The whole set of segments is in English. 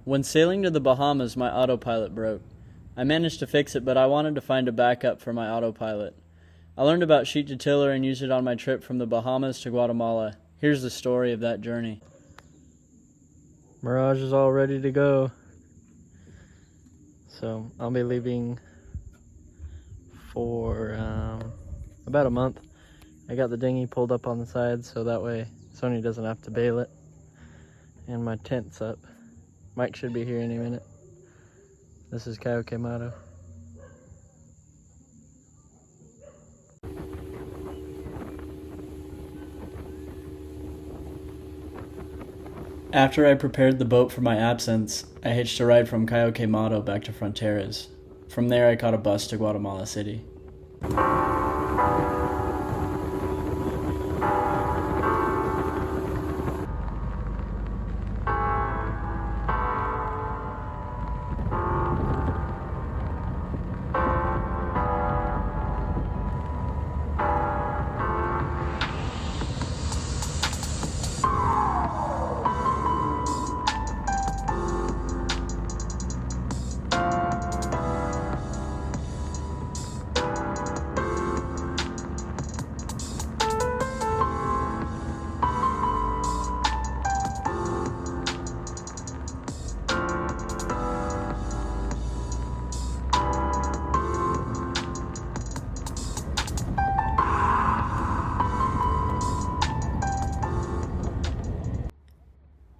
When sailing to the Bahamas, my autopilot broke. I managed to fix it, but I wanted to find a backup for my autopilot. I learned about sheet to tiller and used it on my trip from the Bahamas to Guatemala. Here's the story of that journey. Mirage is all ready to go. So I'll be leaving for about a month. I got the dinghy pulled up on the side so that way Sony doesn't have to bail it. And my tent's up. Mike should be here any minute. This is Guatemala. After I prepared the boat for my absence, I hitched a ride from Guatemala back to Fronteras. From there, I caught a bus to Guatemala City.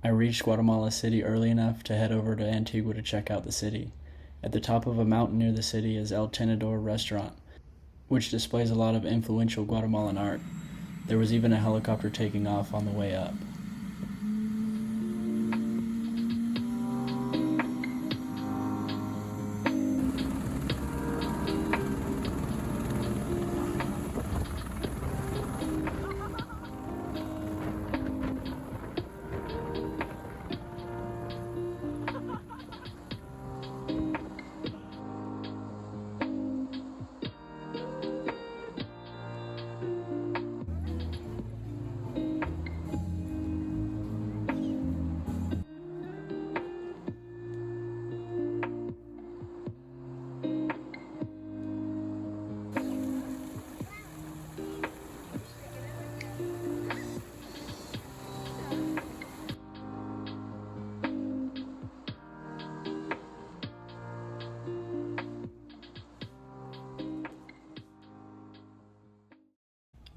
I reached Guatemala City early enough to head over to Antigua to check out the city. At the top of a mountain near the city is El Tenedor restaurant, which displays a lot of influential Guatemalan art. There was even a helicopter taking off on the way up.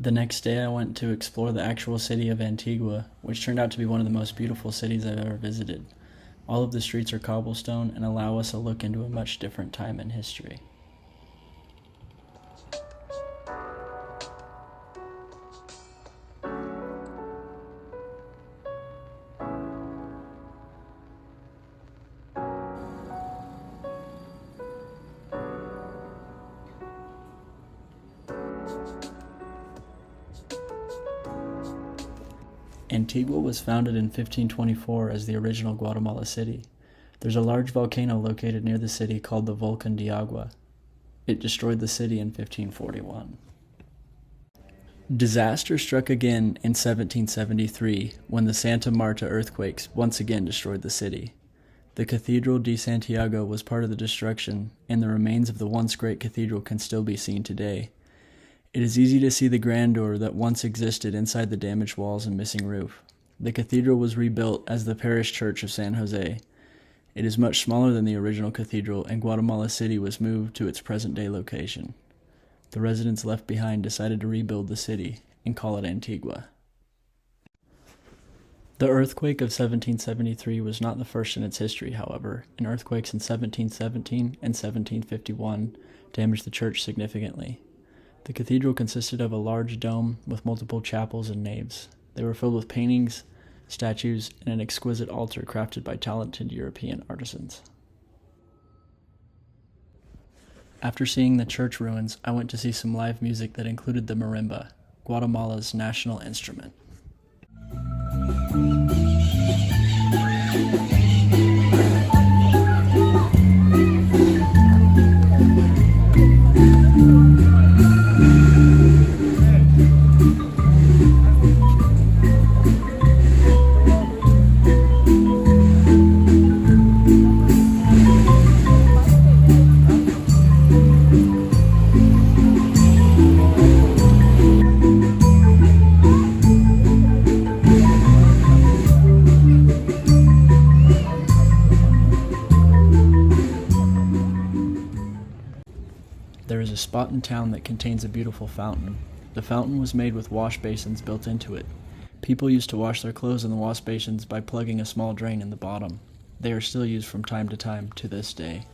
The next day I went to explore the actual city of Antigua, which turned out to be one of the most beautiful cities I've ever visited. All of the streets are cobblestone and allow us a look into a much different time in history. Antigua was founded in 1524 as the original Guatemala City. There's a large volcano located near the city called the Volcan de Agua. It destroyed the city in 1541. Disaster struck again in 1773 when the Santa Marta earthquakes once again destroyed the city. The Cathedral de Santiago was part of the destruction, and the remains of the once great cathedral can still be seen today. It is easy to see the grandeur that once existed inside the damaged walls and missing roof. The cathedral was rebuilt as the parish church of San Jose. It is much smaller than the original cathedral, and Guatemala City was moved to its present-day location. The residents left behind decided to rebuild the city and call it Antigua. The earthquake of 1773 was not the first in its history, however, and earthquakes in 1717 and 1751 damaged the church significantly. The cathedral consisted of a large dome with multiple chapels and naves. They were filled with paintings, statues, and an exquisite altar crafted by talented European artisans. After seeing the church ruins, I went to see some live music that included the marimba, Guatemala's national instrument. spot in town that contains a beautiful fountain. The fountain was made with wash basins built into it. People used to wash their clothes in the wash basins by plugging a small drain in the bottom. They are still used from time to time to this day.